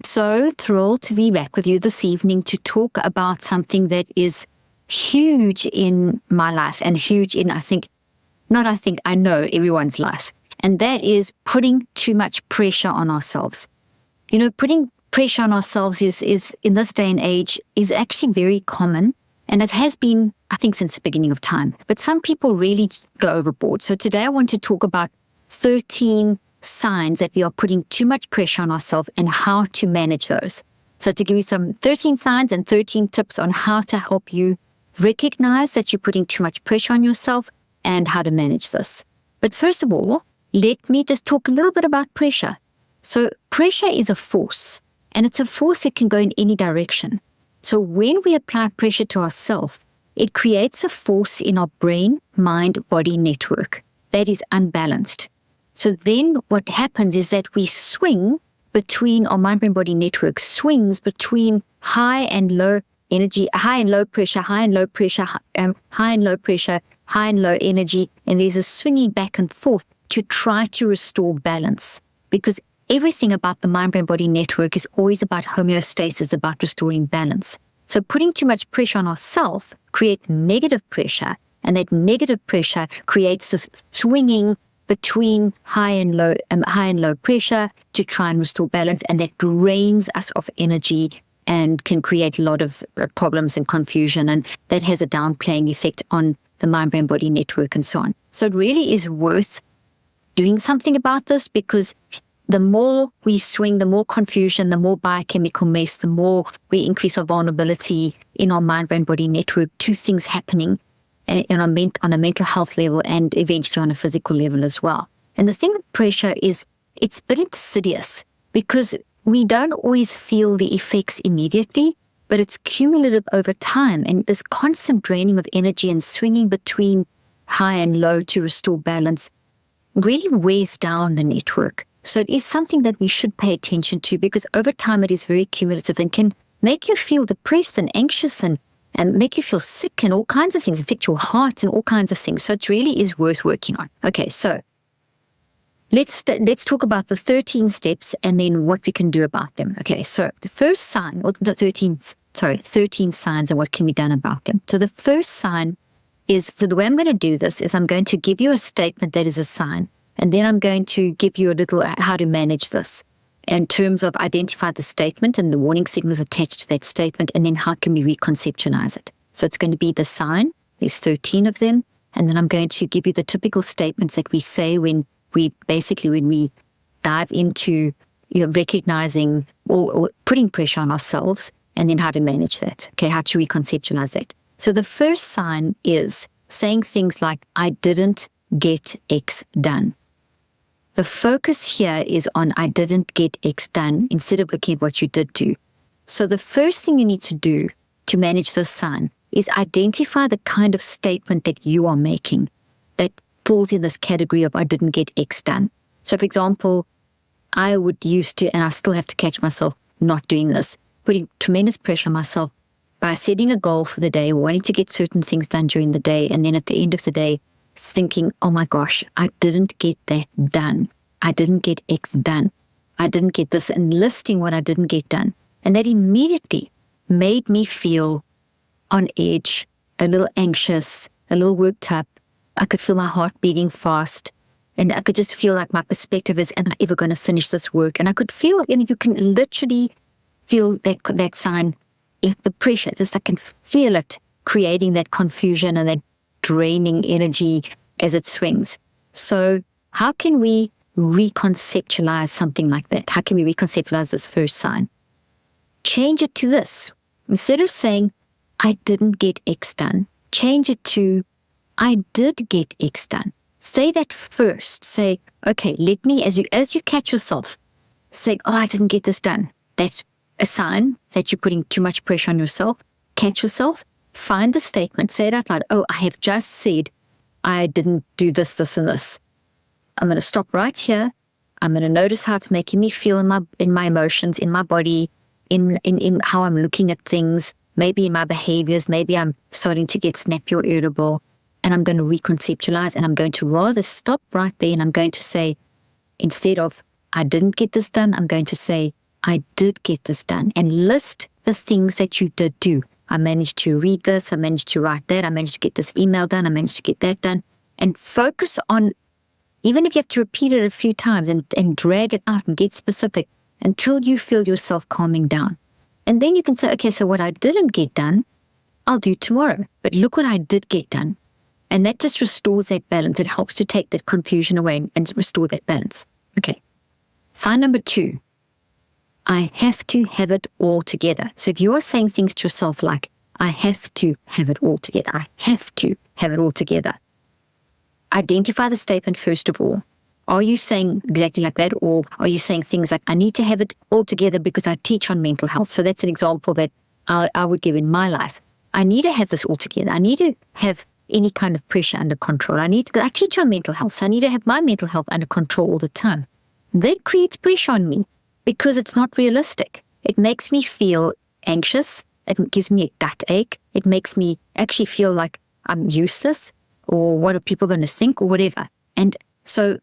so thrilled to be back with you this evening to talk about something that is huge in my life and huge in, I know everyone's life. And that is putting too much pressure on ourselves. You know, putting pressure on ourselves is in this day and age is actually very common. And it has been, I think, since the beginning of time. But some people really go overboard. So today I want to talk about 13 signs that we are putting too much pressure on ourselves and how to manage those. So to give you some 13 signs and 13 tips on how to help you recognize that you're putting too much pressure on yourself and how to manage this. But first of all, let me just talk a little bit about pressure. So pressure is a force, and it's a force that can go in any direction. So when we apply pressure to ourselves, it creates a force in our brain, mind, body network that is unbalanced. So then what happens is that we swing between our mind, brain, body network, swings between high and low energy, high and low pressure, high and low pressure, high and low pressure, high and low energy. And there's a swinging back and forth to try to restore balance, because everything about the mind, brain, body network is always about homeostasis, about restoring balance. So putting too much pressure on ourselves creates negative pressure, and that negative pressure creates this swinging between high and low pressure to try and restore balance, and that drains us of energy and can create a lot of problems and confusion, and that has a downplaying effect on the mind, brain, body network and so on. So it really is worth doing something about this, because the more we swing, the more confusion, the more biochemical mess, the more we increase our vulnerability in our mind, brain, body network to things happening on a mental health level and eventually on a physical level as well. And the thing with pressure is it's a bit insidious, because we don't always feel the effects immediately, but it's cumulative over time. And this constant draining of energy and swinging between high and low to restore balance really weighs down the network. So it is something that we should pay attention to, because over time it is very cumulative and can make you feel depressed and anxious and make you feel sick and all kinds of things, affect your heart and all kinds of things. So it really is worth working on. Okay, so let's talk about the 13 steps and then what we can do about them. Okay, so the first sign, or the 13 signs and what can be done about them. So the first sign is, so the way I'm going to do this is I'm going to give you a statement that is a sign, and then I'm going to give you a little how to manage this in terms of identify the statement and the warning signals attached to that statement, and then how can we reconceptualize it. So it's going to be the sign. There's 13 of them. And then I'm going to give you the typical statements that we say when we dive into recognizing or putting pressure on ourselves, and then how to manage that. Okay, how to reconceptualize that. So the first sign is saying things like, I didn't get X done. The focus here is on I didn't get X done instead of looking at what you did do. So the first thing you need to do to manage this sign is identify the kind of statement that you are making that falls in this category of I didn't get X done. So for example, I would used to, and I still have to catch myself not doing this, putting tremendous pressure on myself by setting a goal for the day, wanting to get certain things done during the day, and then at the end of the day, thinking, oh my gosh, I didn't get that done. I didn't get X done. I didn't get this, and listing what I didn't get done. And that immediately made me feel on edge, a little anxious, a little worked up. I could feel my heart beating fast, and I could just feel like my perspective is, am I ever going to finish this work? And I could feel, you can literally feel that sign, the pressure, just I can feel it creating that confusion and that draining energy as it swings. So how can we reconceptualize something like that? How can we reconceptualize this first sign? Change it to this. Instead of saying, I didn't get X done, change it to, I did get X done. Say that first. Say, okay, let me, as you catch yourself, say, oh, I didn't get this done. That's a sign that you're putting too much pressure on yourself. Catch yourself. Find the statement, say it out loud. Oh, I have just said I didn't do this, this, and this. I'm going to stop right here. I'm going to notice how it's making me feel in my emotions, in my body, in how I'm looking at things, maybe in my behaviors. Maybe I'm starting to get snappy or irritable, and I'm going to reconceptualize, and I'm going to rather stop right there, and I'm going to say, instead of I didn't get this done, I'm going to say I did get this done, and list the things that you did do. I managed to read this, I managed to write that, I managed to get this email done, I managed to get that done, and focus on, even if you have to repeat it a few times and drag it out and get specific until you feel yourself calming down. And then you can say, okay, so what I didn't get done, I'll do tomorrow. But look what I did get done. And that just restores that balance. It helps to take that confusion away and restore that balance. Okay. Sign number 2. I have to have it all together. So if you are saying things to yourself like, I have to have it all together, I have to have it all together, identify the statement first of all. Are you saying exactly like that? Or are you saying things like, I need to have it all together because I teach on mental health? So that's an example that I would give in my life. I need to have this all together. I need to have any kind of pressure under control. I teach on mental health, so I need to have my mental health under control all the time. That creates pressure on me because it's not realistic. It makes me feel anxious. It gives me a gut ache. It makes me actually feel like I'm useless, or what are people going to think, or whatever. And so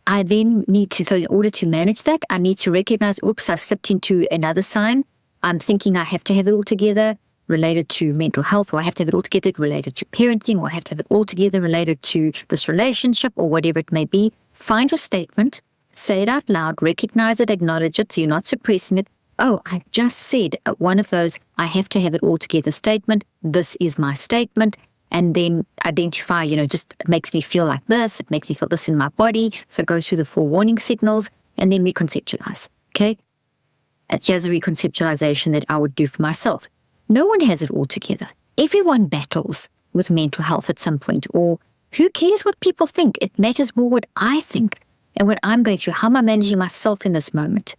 I then need to, so in order to manage that, I need to recognize, oops, I've slipped into another sign. I'm thinking I have to have it all together related to mental health, or I have to have it all together related to parenting, or I have to have it all together related to this relationship, or whatever it may be. Find your statement, say it out loud, recognize it, acknowledge it, so you're not suppressing it. Oh, I just said one of those, I have to have it all together statement. This is my statement. And then identify, just it makes me feel like this, it makes me feel this in my body. So go through the 4 warning signals and then reconceptualize, okay? And here's a reconceptualization that I would do for myself. No one has it all together. Everyone battles with mental health at some point, or who cares what people think? It matters more what I think and what I'm going through. How am I managing myself in this moment?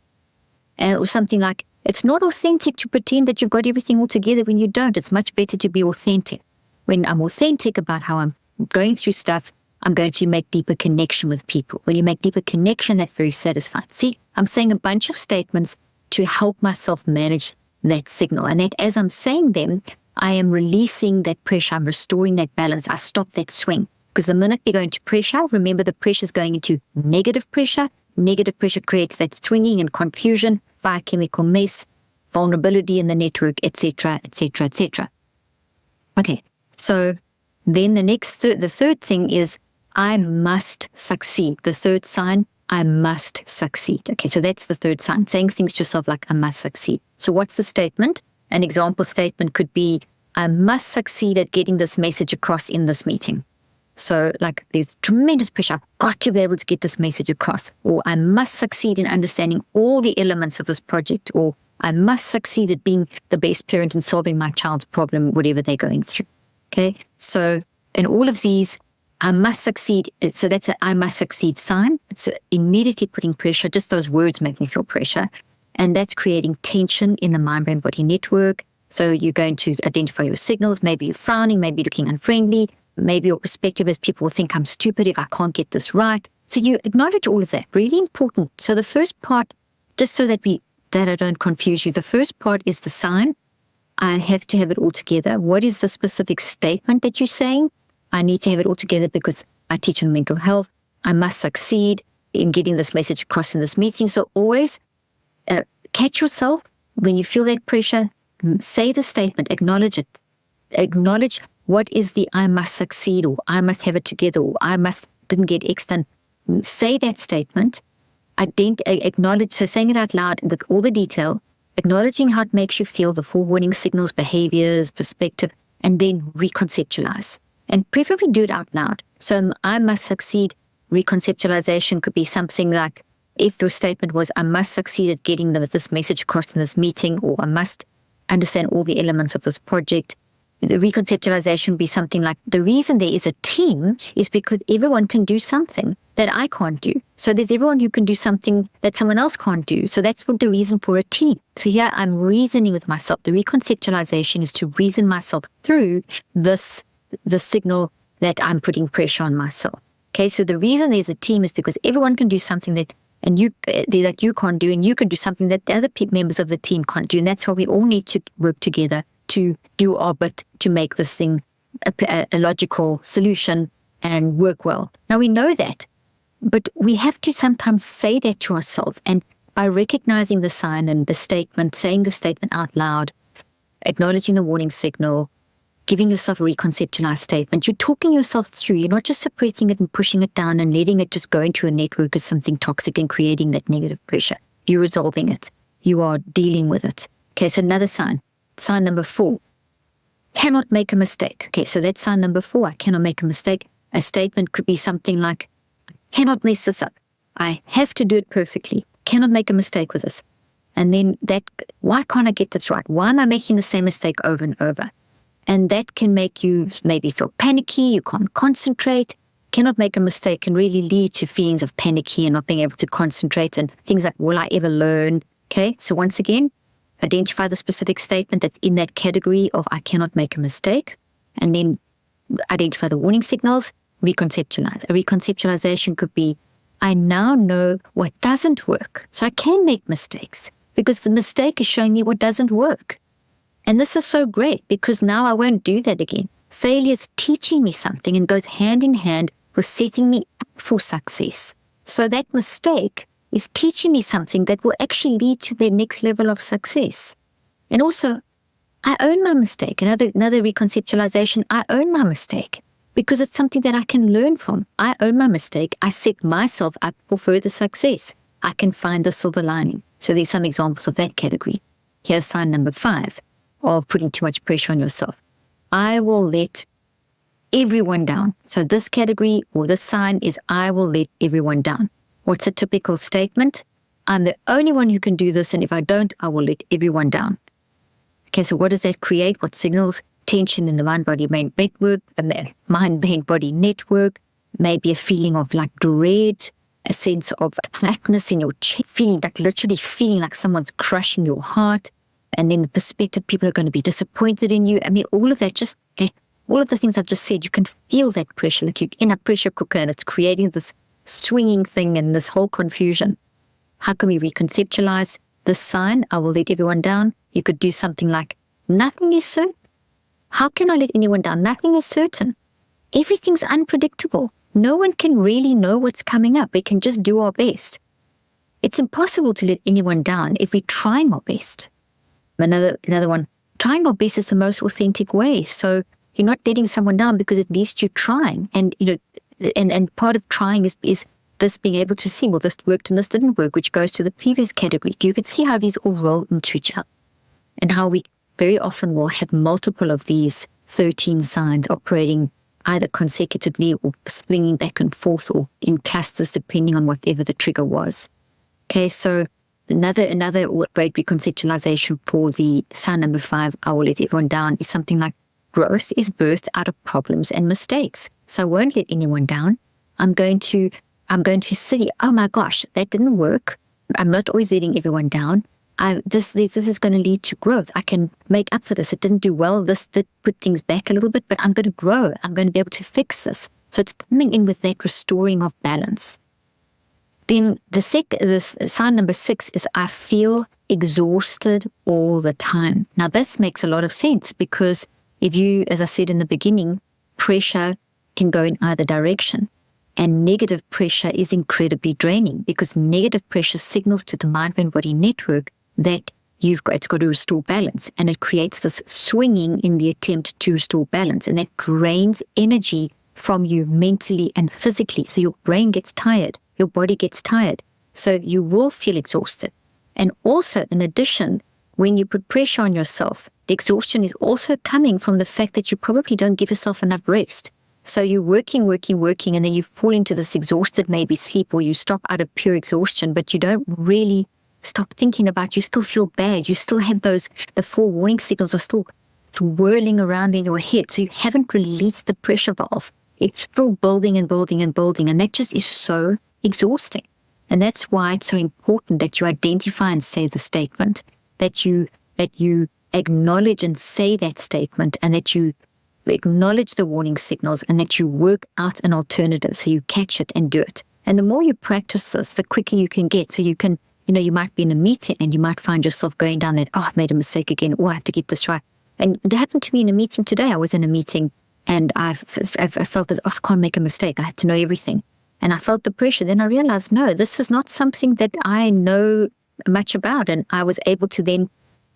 Or something like, it's not authentic to pretend that you've got everything all together when you don't. It's much better to be authentic. When I'm authentic about how I'm going through stuff, I'm going to make deeper connection with people. When you make deeper connection, that's very satisfying. See, I'm saying a bunch of statements to help myself manage that signal. And that as I'm saying them, I am releasing that pressure. I'm restoring that balance. I stop that swing. Because the minute we go into pressure, remember the pressure is going into negative pressure. Negative pressure creates that swinging and confusion, biochemical mess, vulnerability in the network, etc., etc., etc. Okay. So then the third thing is, I must succeed. The third sign, I must succeed. Okay, so that's the third sign, saying things to yourself like, I must succeed. So what's the statement? An example statement could be, I must succeed at getting this message across in this meeting. So like, there's tremendous pressure. I've got to be able to get this message across. Or I must succeed in understanding all the elements of this project. Or I must succeed at being the best parent and solving my child's problem, whatever they're going through. Okay, so in all of these, I must succeed. So that's an I must succeed sign. It's immediately putting pressure. Just those words make me feel pressure. And that's creating tension in the mind-brain-body network. So you're going to identify your signals. Maybe you're frowning, maybe you're looking unfriendly. Maybe your perspective is people will think I'm stupid if I can't get this right. So you acknowledge all of that. Really important. So the first part, just so that I don't confuse you, the first part is the sign. I have to have it all together. What is the specific statement that you're saying? I need to have it all together because I teach on mental health. I must succeed in getting this message across in this meeting. So always catch yourself when you feel that pressure. Say the statement, acknowledge it. Acknowledge what is the I must succeed, or I must have it together, or I didn't get X done. Say that statement. Acknowledge, so saying it out loud with all the detail, acknowledging how it makes you feel, the 4 warning signals, behaviors, perspective, and then reconceptualize. And preferably do it out loud. So I must succeed, reconceptualization could be something like, if your statement was, I must succeed at getting this message across in this meeting, or I must understand all the elements of this project. The reconceptualization would be something like, the reason there is a team is because everyone can do something that I can't do. So there's everyone who can do something that someone else can't do. So that's what the reason for a team. So here I'm reasoning with myself. The reconceptualization is to reason myself through the signal that I'm putting pressure on myself. Okay, so the reason there's a team is because everyone can do something that you can't do, and you can do something that the other members of the team can't do. And that's why we all need to work together to do our bit to make this thing a logical solution and work well. Now we know that, but we have to sometimes say that to ourselves and by recognizing the sign and the statement, saying the statement out loud, acknowledging the warning signal, giving yourself a reconceptualized statement, you're talking yourself through. You're not just suppressing it and pushing it down and letting it just go into a network as something toxic and creating that negative pressure. You're resolving it. You are dealing with it. Okay, so another sign. Sign number 4. Cannot make a mistake. Okay, so that's sign number 4. I cannot make a mistake. A statement could be something like, I cannot mess this up. I have to do it perfectly. Cannot make a mistake with this. And then that, why can't I get this right? Why am I making the same mistake over and over? And that can make you maybe feel panicky. You can't concentrate. Cannot make a mistake can really lead to feelings of panicky and not being able to concentrate and things like, will I ever learn? Okay, so once again, identify the specific statement that's in that category of I cannot make a mistake, and then identify the warning signals, reconceptualize. A reconceptualization could be, I now know what doesn't work, so I can make mistakes because the mistake is showing me what doesn't work. And this is so great because now I won't do that again. Failure is teaching me something and goes hand in hand with setting me up for success. So that mistake is teaching me something that will actually lead to the next level of success. And also, I own my mistake. Another reconceptualization, I own my mistake because it's something that I can learn from. I own my mistake. I set myself up for further success. I can find the silver lining. So there's some examples of that category. Here's sign number 5 of putting too much pressure on yourself. I will let everyone down. So this category or this sign is I will let everyone down. What's a typical statement? I'm the only one who can do this, and if I don't, I will let everyone down. Okay, so what does that create? What signals? Tension in the mind-body-brain network, and the mind-brain-body network, maybe a feeling of like dread, a sense of tightness in your chest, literally feeling like someone's crushing your heart, and then the perspective people are going to be disappointed in you. I mean, all of that all of the things I've just said, you can feel that pressure, like you're in a pressure cooker and it's creating this swinging thing and this whole confusion. How can we reconceptualize this sign? I will let everyone down. You could do something like, nothing is certain. How can I let anyone down? Nothing is certain. Everything's unpredictable. No one can really know what's coming up. We can just do our best. It's impossible to let anyone down if we're trying our best. Another one, trying our best is the most authentic way. So you're not letting someone down because at least you're trying. And and part of trying is this being able to see, well, this worked and this didn't work, which goes to the previous category. You can see how these all roll into each other and how we very often will have multiple of these 13 signs operating either consecutively or swinging back and forth or in clusters depending on whatever the trigger was. Okay, so another great reconceptualization for the sign number 5, I will let everyone down, is something like growth is birthed out of problems and mistakes. So I won't let anyone down. I'm going to see, oh my gosh, that didn't work. I'm not always letting everyone down. This is going to lead to growth. I can make up for this. It didn't do well. This did put things back a little bit, but I'm going to grow. I'm going to be able to fix this. So it's coming in with that restoring of balance. Then the sign number 6 is I feel exhausted all the time. Now this makes a lot of sense because if you, as I said in the beginning, pressure can go in either direction. And negative pressure is incredibly draining because negative pressure signals to the mind-brain-body network that it's got to restore balance. And it creates this swinging in the attempt to restore balance. And that drains energy from you mentally and physically. So your brain gets tired, your body gets tired. So you will feel exhausted. And also, in addition, when you put pressure on yourself, the exhaustion is also coming from the fact that you probably don't give yourself enough rest. So you're working, and then you fall into this exhausted maybe sleep, or you stop out of pure exhaustion, but you don't really stop thinking about, you still feel bad. You still have the 4 warning signals are still whirling around in your head. So you haven't released the pressure valve. It's still building and building and building. And that just is so exhausting. And that's why it's so important that you identify and say the statement, that you acknowledge and say that statement, and that you acknowledge the warning signals, and that you work out an alternative so you catch it and do it. And the more you practice this, the quicker you can get. So you can, you might be in a meeting and you might find yourself going down that, I've made a mistake again. I have to get this right. And it happened to me in a meeting today. I was in a meeting and I felt that, I can't make a mistake. I have to know everything. And I felt the pressure. Then I realized, no, this is not something that I know much about. And I was able to then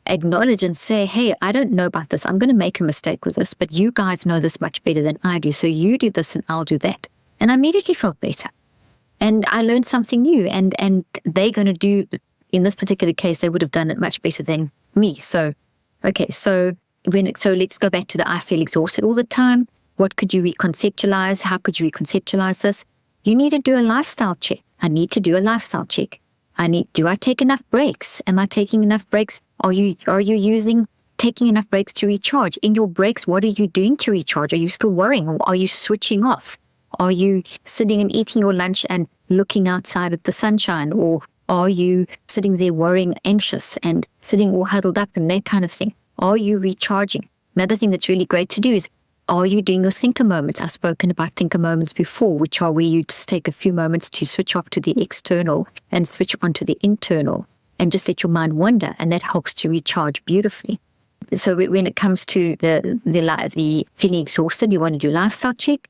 acknowledge and say, hey, I don't know about this. I'm going to make a mistake with this, but you guys know this much better than I do. So you do this and I'll do that. And I immediately felt better. And I learned something new. And they're going to do, in this particular case, they would have done it much better than me. So, okay, so let's go back to the I feel exhausted all the time. What could you reconceptualize? How could you reconceptualize this? You need to do a lifestyle check. I need to do a lifestyle check. Do I take enough breaks? Am I taking enough breaks? Are you taking enough breaks to recharge? In your breaks, what are you doing to recharge? Are you still worrying, or are you switching off? Are you sitting and eating your lunch and looking outside at the sunshine? Or are you sitting there worrying, anxious, and sitting all huddled up and that kind of thing? Are you recharging? Another thing that's really great to do is, are you doing your thinker moments? I've spoken about thinker moments before, which are where you just take a few moments to switch off to the external and switch on to the internal and just let your mind wander, and that helps to recharge beautifully. So when it comes to the feeling exhausted, you want to do lifestyle check,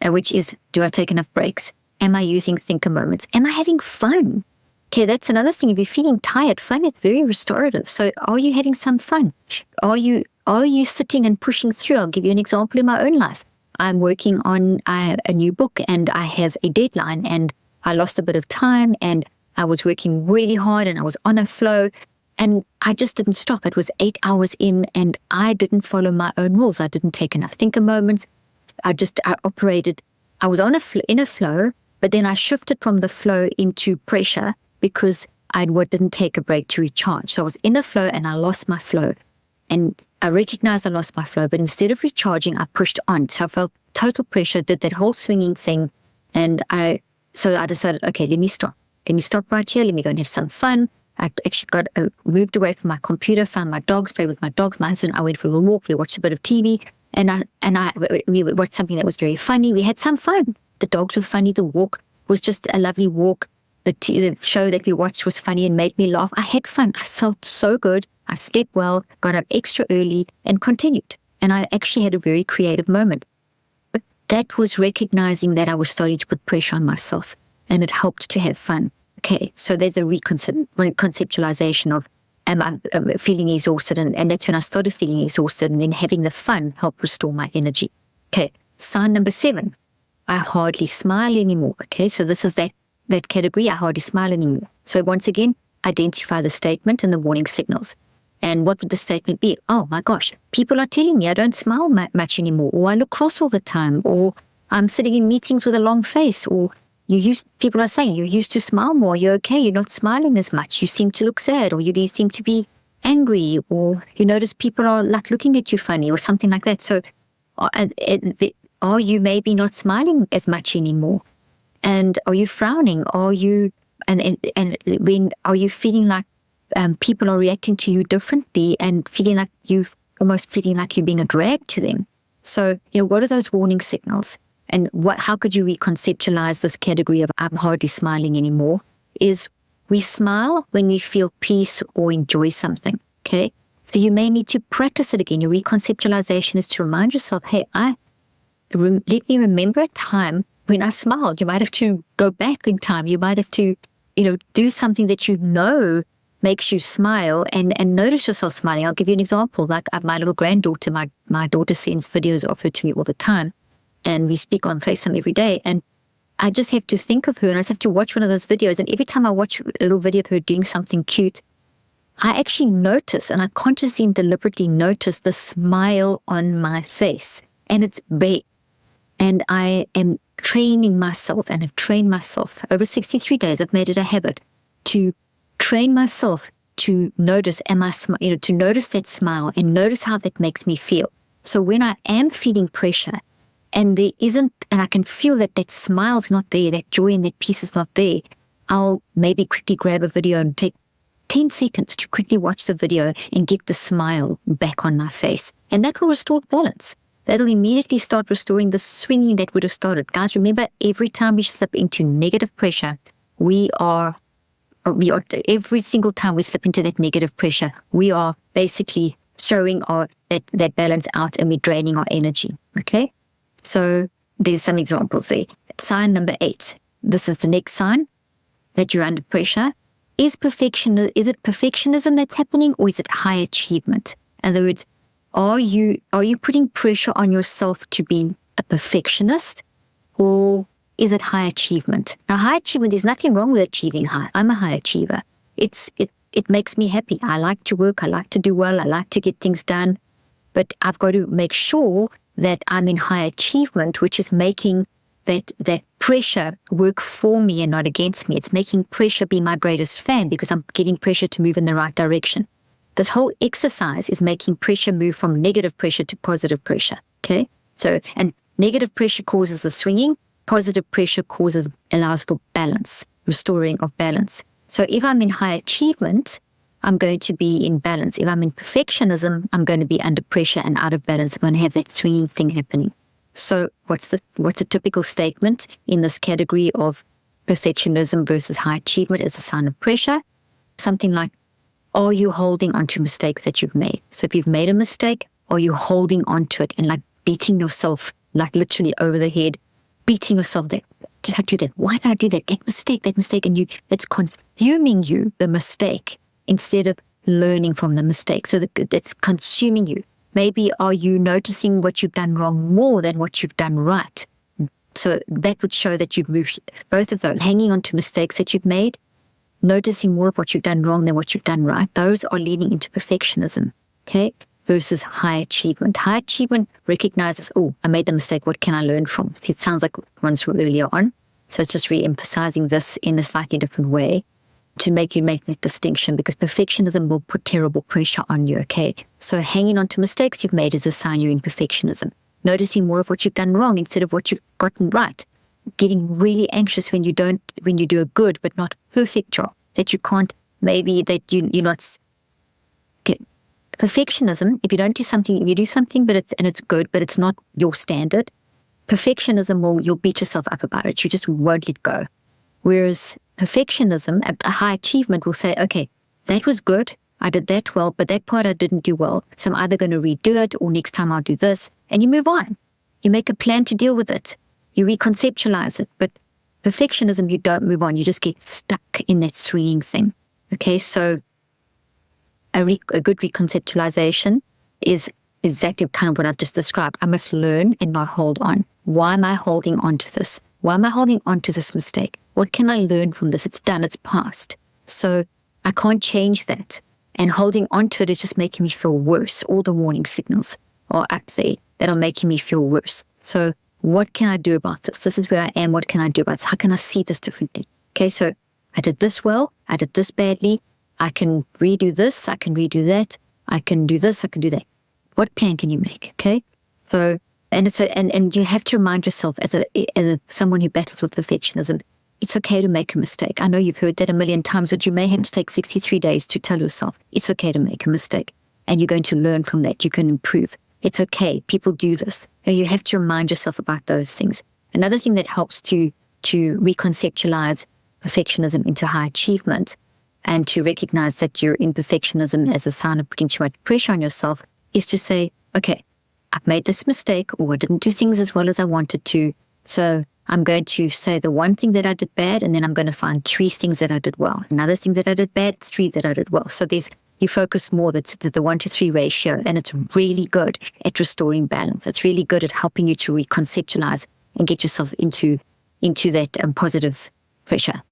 which is, do I take enough breaks? Am I using thinker moments? Am I having fun? Okay, that's another thing. If you're feeling tired, fun is very restorative. So are you having some fun? Are you sitting and pushing through? I'll give you an example in my own life. I'm working on a new book and I have a deadline, and I lost a bit of time and I was working really hard and I was on a flow and I just didn't stop. It was 8 hours in and I didn't follow my own rules. I didn't take enough thinker moments. I operated. I was in a flow, but then I shifted from the flow into pressure because I didn't take a break to recharge. So I was in a flow and I lost my flow. And I recognized I lost my flow, but instead of recharging, I pushed on. So I felt total pressure, did that whole swinging thing. And so I decided, okay, let me stop. Let me stop right here. Let me go and have some fun. I actually moved away from my computer, found my dogs, played with my dogs. My husband, I went for a little walk. We watched a bit of TV, we watched something that was very funny. We had some fun. The dogs were funny. The walk was just a lovely walk. The show that we watched was funny and made me laugh. I had fun. I felt so good. I slept well, got up extra early, and continued. And I actually had a very creative moment. But that was recognizing that I was starting to put pressure on myself, and it helped to have fun. Okay, so there's a reconceptualization of, am I feeling exhausted? And that's when I started feeling exhausted, and then having the fun helped restore my energy. Okay, sign number 7, I hardly smile anymore. Okay, so this is that category, I hardly smile anymore. So once again, identify the statement and the warning signals. And what would the statement be? Oh my gosh, people are telling me I don't smile much anymore, or I look cross all the time, or I'm sitting in meetings with a long face, or people are saying you used to smile more, you're okay, you're not smiling as much, you seem to look sad, or you seem to be angry, or you notice people are like looking at you funny, or something like that. So are you maybe not smiling as much anymore? And are you frowning? Are you are you feeling like people are reacting to you differently and feeling like you're being a drag to them? So, what are those warning signals? And how could you reconceptualize this category of I'm hardly smiling anymore? Is we smile when we feel peace or enjoy something, okay? So you may need to practice it again. Your reconceptualization is to remind yourself, hey, let me remember a time when I smiled. You might have to go back in time. You might have to, do something that makes you smile and notice yourself smiling. I'll give you an example. Like my little granddaughter, my daughter sends videos of her to me all the time. And we speak on FaceTime every day. And I just have to think of her and I just have to watch one of those videos. And every time I watch a little video of her doing something cute, I actually notice, and I consciously and deliberately notice the smile on my face. And it's big. And I am training myself and have trained myself over 63 days. I've made it a habit to train myself to notice, to notice that smile and notice how that makes me feel. So when I am feeling pressure and I can feel that smile's not there, that joy and that peace is not there, I'll maybe quickly grab a video and take 10 seconds to quickly watch the video and get the smile back on my face. And that will restore balance. That'll immediately start restoring the swinging that would have started. Guys, remember, every time we slip into negative pressure, every single time we slip into that negative pressure, we are basically throwing that balance out and we're draining our energy. Okay? So there's some examples there. Sign number 8. This is the next sign that you're under pressure. is it perfectionism that's happening, or is it high achievement? In other words, are you putting pressure on yourself to be a perfectionist, or is it high achievement? Now, high achievement, there's nothing wrong with achieving high. I'm a high achiever. It makes me happy. I like to work. I like to do well. I like to get things done. But I've got to make sure that I'm in high achievement, which is making that pressure work for me and not against me. It's making pressure be my greatest fan because I'm getting pressure to move in the right direction. This whole exercise is making pressure move from negative pressure to positive pressure. Okay? So, and negative pressure causes the swinging. Positive pressure allows for balance, restoring of balance. So if I'm in high achievement, I'm going to be in balance. If I'm in perfectionism, I'm going to be under pressure and out of balance. I'm going to have that swinging thing happening. So what's a typical statement in this category of perfectionism versus high achievement as a sign of pressure? Something like, are you holding onto mistakes that you've made? So if you've made a mistake, are you holding onto it and like beating yourself, like literally over the head, beating yourself that, did I do that? Why did I do that? That mistake. And it's consuming you, the mistake, instead of learning from the mistake. So that's consuming you. Maybe are you noticing what you've done wrong more than what you've done right? So that would show that you've moved both of those. Hanging on to mistakes that you've made, noticing more of what you've done wrong than what you've done right. Those are leaning into perfectionism, okay? Versus high achievement. High achievement recognizes, oh, I made the mistake. What can I learn from? It sounds like ones from earlier on. So it's just re-emphasizing this in a slightly different way to make you make that distinction, because perfectionism will put terrible pressure on you, okay? So hanging on to mistakes you've made is a sign you're in perfectionism. Noticing more of what you've done wrong instead of what you've gotten right. Getting really anxious when you do a good but not perfect job, that you can't, maybe that you're not. Okay. Perfectionism, if you don't do something, you do something but it's good, but it's not your standard. Perfectionism you'll beat yourself up about it. You just won't let go. Whereas perfectionism, a high achievement, will say, okay, that was good. I did that well, but that part I didn't do well. So I'm either going to redo it or next time I'll do this. And you move on. You make a plan to deal with it. You reconceptualize it. But perfectionism, you don't move on. You just get stuck in that swinging thing. Okay, so a good reconceptualization is exactly kind of what I've just described. I must learn and not hold on. Why am I holding on to this? Why am I holding on to this mistake? What can I learn from this? It's done, it's past. So I can't change that. And holding on to it is just making me feel worse. All the warning signals are up there that are making me feel worse. So what can I do about this? This is where I am. What can I do about this? How can I see this differently? Okay, so I did this well. I did this badly. I can redo this. I can redo that. I can do this. I can do that. What plan can you make? Okay, so and you have to remind yourself as someone who battles with perfectionism, it's okay to make a mistake. I know you've heard that a million times, but you may have to take 63 days to tell yourself it's okay to make a mistake, and you're going to learn from that. You can improve. It's okay. People do this, and you have to remind yourself about those things. Another thing that helps to reconceptualize perfectionism into high achievement, and to recognize that you're in perfectionism as a sign of putting too much pressure on yourself, is to say, okay, I've made this mistake, or I didn't do things as well as I wanted to. So I'm going to say the one thing that I did bad, and then I'm going to find 3 things that I did well. Another thing that I did bad, 3 that I did well. So you focus more, that's the 1-to-3 ratio, and it's really good at restoring balance. It's really good at helping you to reconceptualize and get yourself into that positive pressure.